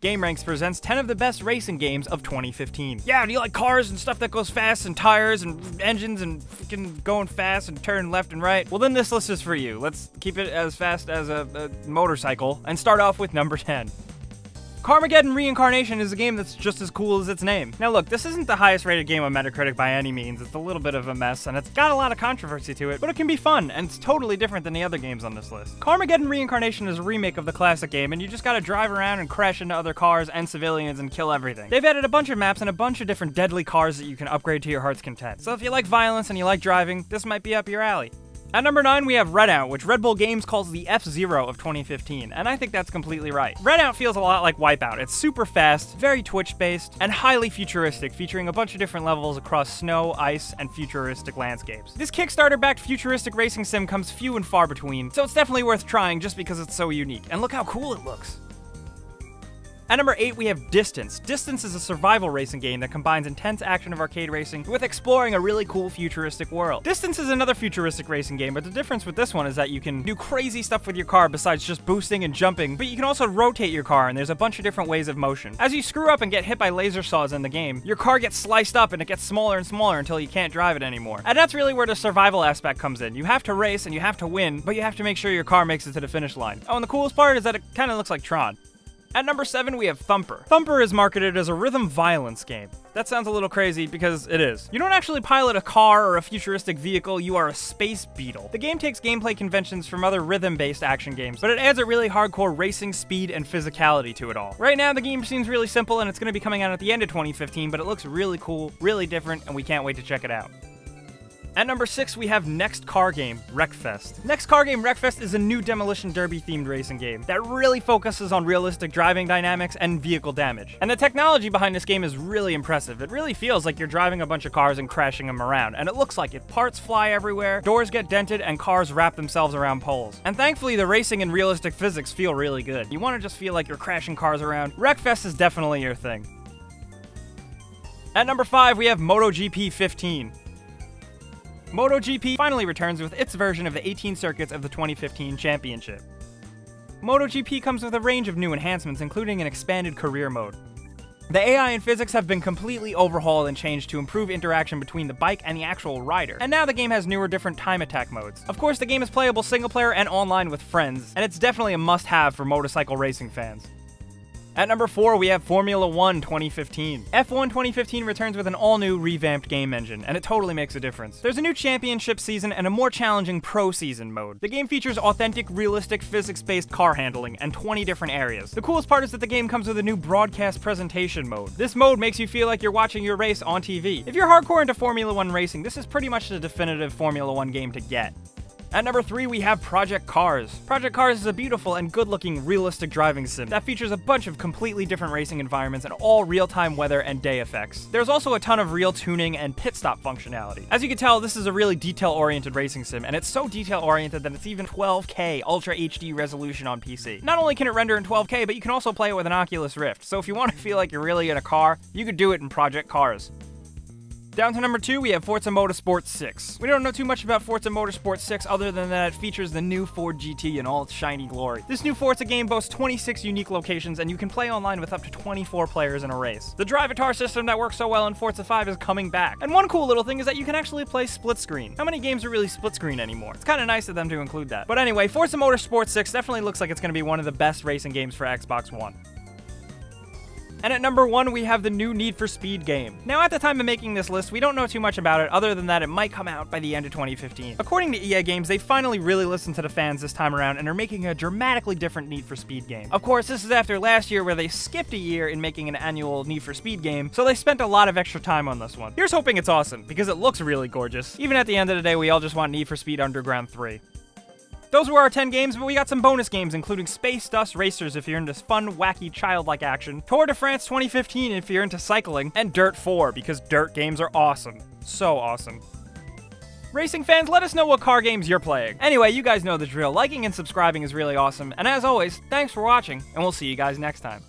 GameRanx presents 10 of the best racing games of 2015. Yeah, do you like cars and stuff that goes fast and tires and engines and freaking going fast and turn left and right? Well, then this list is for you. Let's keep it as fast as a motorcycle and start off with number 10. Carmageddon Reincarnation is a game that's just as cool as its name. Now look, this isn't the highest rated game on Metacritic by any means. It's a little bit of a mess, and it's got a lot of controversy to it, but it can be fun, and it's totally different than the other games on this list. Carmageddon Reincarnation is a remake of the classic game, and you just gotta drive around and crash into other cars and civilians and kill everything. They've added a bunch of maps and a bunch of different deadly cars that you can upgrade to your heart's content. So if you like violence and you like driving, this might be up your alley. At number 9, we have Redout, which Red Bull Games calls the F-Zero of 2015, and I think that's completely right. Redout feels a lot like Wipeout. It's super fast, very Twitch-based, and highly futuristic, featuring a bunch of different levels across snow, ice, and futuristic landscapes. This Kickstarter-backed futuristic racing sim comes few and far between, so it's definitely worth trying just because it's so unique. And look how cool it looks! At number 8, we have Distance. Distance is a survival racing game that combines intense action of arcade racing with exploring a really cool futuristic world. Distance is another futuristic racing game, but the difference with this one is that you can do crazy stuff with your car besides just boosting and jumping, but you can also rotate your car, and there's a bunch of different ways of motion. As you screw up and get hit by laser saws in the game, your car gets sliced up and it gets smaller and smaller until you can't drive it anymore. And that's really where the survival aspect comes in. You have to race and you have to win, but you have to make sure your car makes it to the finish line. Oh, and the coolest part is that it kind of looks like Tron. At number 7, we have Thumper. Thumper is marketed as a rhythm violence game. That sounds a little crazy because it is. You don't actually pilot a car or a futuristic vehicle, you are a space beetle. The game takes gameplay conventions from other rhythm-based action games, but it adds a really hardcore racing speed and physicality to it all. Right now, the game seems really simple and it's going to be coming out at the end of 2015, but it looks really cool, really different, and we can't wait to check it out. At number 6, we have Next Car Game, Wreckfest. Next Car Game, Wreckfest is a new Demolition Derby-themed racing game that really focuses on realistic driving dynamics and vehicle damage. And the technology behind this game is really impressive. It really feels like you're driving a bunch of cars and crashing them around, and it looks like it. Parts fly everywhere, doors get dented, and cars wrap themselves around poles. And thankfully, the racing and realistic physics feel really good. You want to just feel like you're crashing cars around. Wreckfest is definitely your thing. At number 5, we have MotoGP 15. MotoGP finally returns with its version of the 18 circuits of the 2015 championship. MotoGP comes with a range of new enhancements, including an expanded career mode. The AI and physics have been completely overhauled and changed to improve interaction between the bike and the actual rider, and now the game has newer different time attack modes. Of course, the game is playable single player and online with friends, and it's definitely a must-have for motorcycle racing fans. At number 4, we have Formula 1 2015. F1 2015 returns with an all-new, revamped game engine, and it totally makes a difference. There's a new championship season and a more challenging pro season mode. The game features authentic, realistic, physics-based car handling and 20 different areas. The coolest part is that the game comes with a new broadcast presentation mode. This mode makes you feel like you're watching your race on TV. If you're hardcore into Formula 1 racing, this is pretty much the definitive Formula 1 game to get. At number 3, we have Project Cars. Project Cars is a beautiful and good-looking realistic driving sim that features a bunch of completely different racing environments and all real-time weather and day effects. There's also a ton of real tuning and pit stop functionality. As you can tell, this is a really detail-oriented racing sim, and it's so detail-oriented that it's even 12K Ultra HD resolution on PC. Not only can it render in 12K, but you can also play it with an Oculus Rift, so if you want to feel like you're really in a car, you could do it in Project Cars. Down to number 2, we have Forza Motorsport 6. We don't know too much about Forza Motorsport 6 other than that it features the new Ford GT in all its shiny glory. This new Forza game boasts 26 unique locations, and you can play online with up to 24 players in a race. The Drivatar system that works so well in Forza 5 is coming back. And one cool little thing is that you can actually play split screen. How many games are really split screen anymore? It's kind of nice of them to include that. But anyway, Forza Motorsport 6 definitely looks like it's going to be one of the best racing games for Xbox One. And at number 1, we have the new Need for Speed game. Now, at the time of making this list, we don't know too much about it other than that it might come out by the end of 2015. According to EA Games, they finally really listened to the fans this time around and are making a dramatically different Need for Speed game. Of course, this is after last year where they skipped a year in making an annual Need for Speed game, so they spent a lot of extra time on this one. Here's hoping it's awesome, because it looks really gorgeous. Even at the end of the day, we all just want Need for Speed Underground 3. Those were our 10 games, but we got some bonus games, including Space Dust Racers if you're into fun, wacky, childlike action, Tour de France 2015 if you're into cycling, and Dirt 4 because dirt games are awesome. So awesome. Racing fans, let us know what car games you're playing. Anyway, you guys know the drill. Liking and subscribing is really awesome, and as always, thanks for watching, and we'll see you guys next time.